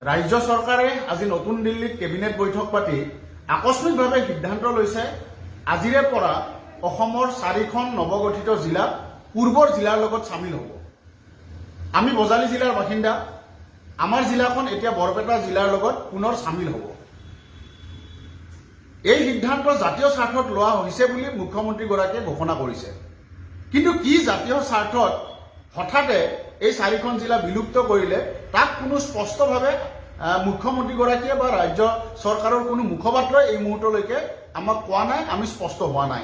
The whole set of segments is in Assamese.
ৰাজ্য চৰকাৰে আজি নতুন দিল্লীত কেবিনেট বৈঠক পাতি আকস্মিকভাৱে সিদ্ধান্ত লৈছে আজিৰে পৰা অসমৰ 4খন নৱগঠিত জিলা পূৰ্বৰ জিলাৰ লগত সামিল হ'ব। আমি বজালী জিলাৰ বাসিন্দা, আমাৰ জিলাখন এতিয়া বৰপেটা জিলাৰ লগত পুনৰ সামিল হ'ব। এই সিদ্ধান্ত জাতীয় স্বাৰ্থত লোৱা হৈছে বুলি মুখ্যমন্ত্ৰীগৰাকীয়ে ঘোষণা কৰিছে। কিন্তু কি জাতীয় স্বাৰ্থত হঠাতে এই 4খন জিলা বিলুপ্ত কৰিলে তাক কোনো স্পষ্টভাৱে মুখ্যমন্ত্ৰীগৰাকীয়ে বা ৰাজ্য চৰকাৰৰ কোনো মুখপাত্ৰই এই মুহূৰ্তলৈকে আমাক কোৱা নাই, আমি স্পষ্ট হোৱা নাই।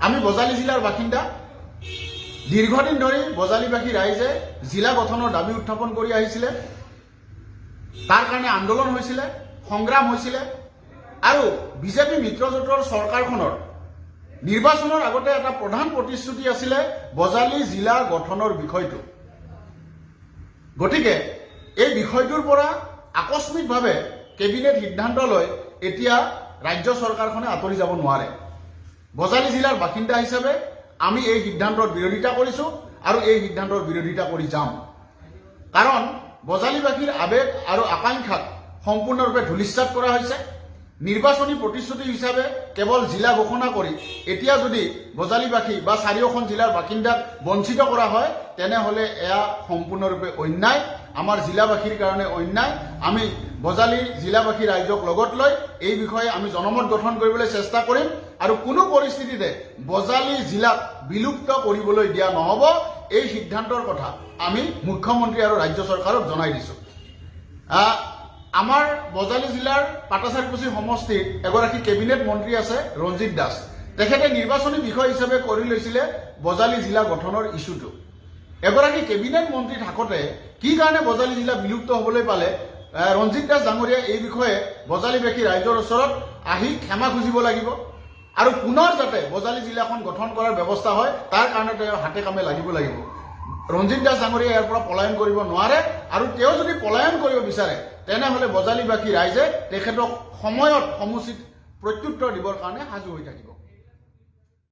আমি বজালী জিলাৰ বাসিন্দা, দীৰ্ঘদিন ধৰি বজালীবাসী ৰাইজে জিলা গঠনৰ দাবী উত্থাপন কৰি আহিছিলে, তাৰ কাৰণে আন্দোলন হৈছিলে, সংগ্ৰাম হৈছিলে আৰু বিজেপি মিত্ৰজোঁটৰ চৰকাৰখনৰ নিৰ্বাচনৰ আগতে এটা প্ৰধান প্ৰতিশ্ৰুতি আছিলে বজালী জিলা গঠনৰ বিষয়টো। গতিকে এই বিষয়টোৰ পৰা আকস্মিকভাৱে কেবিনেট সিদ্ধান্ত লৈ এতিয়া ৰাজ্য চৰকাৰখনে আঁতৰি যাব নোৱাৰে। বজালী জিলাৰ বাসিন্দা হিচাপে আমি এই সিদ্ধান্তৰ বিৰোধিতা কৰিছোঁ আৰু এই সিদ্ধান্তৰ বিৰোধিতা কৰি যাম। কাৰণ বজালীবাসীৰ আৱেগ আৰু আকাংক্ষাক সম্পূৰ্ণৰূপে ধূলিসাৎ কৰা হৈছে। নিৰ্বাচনী প্ৰতিশ্ৰুতি হিচাপে কেৱল জিলা ঘোষণা কৰি এতিয়া যদি বজালীবাসী বা 4খন জিলাৰ বাসিন্দাক বঞ্চিত কৰা হয় তেনেহ'লে এয়া সম্পূৰ্ণৰূপে অন্যায়, আমাৰ জিলাবাসীৰ কাৰণে অন্যায়। আমি বজালী জিলাবাসী ৰাইজক লগত লৈ এই বিষয়ে আমি জনমত গঠন কৰিবলৈ চেষ্টা কৰিম আৰু কোনো পৰিস্থিতিতে বজালী জিলাক বিলুপ্ত কৰিবলৈ দিয়া নহ'ব। এই সিদ্ধান্তৰ কথা আমি মুখ্যমন্ত্ৰী আৰু ৰাজ্য চৰকাৰক জনাই দিছোঁ। আমাৰ বজালী জিলাৰ পাটাচাৰকুছি সমষ্টিত এগৰাকী কেবিনেট মন্ত্ৰী আছে ৰঞ্জিত দাস। তেখেতে নিৰ্বাচনী বিষয় হিচাপে কৰি লৈছিলে বজালী জিলা গঠনৰ ইছ্যুটো। এগৰাকী কেবিনেট মন্ত্ৰী থাকোঁতে কি কাৰণে বজালী জিলা বিলুপ্ত হ'বলৈ পালে ৰঞ্জিত দাস ডাঙৰীয়াই এই বিষয়ে বজালীবাসী ৰাইজৰ ওচৰত আহি ক্ষমা খুজিব লাগিব আৰু পুনৰ যাতে বজালী জিলাখন গঠন কৰাৰ ব্যৱস্থা হয় তাৰ কাৰণে তেওঁ হাতে কামে লাগিব লাগিব। ৰঞ্জিত দাস ডাঙৰীয়াই ইয়াৰ পৰা পলায়ন কৰিব নোৱাৰে আৰু তেওঁ যদি পলায়ন কৰিব বিচাৰে তেনেহ'লে বজালীবাসী ৰাইজে তেখেতক সময়ত সমুচিত প্ৰত্যুত্তৰ দিবৰ কাৰণে সাজু হৈ থাকিব।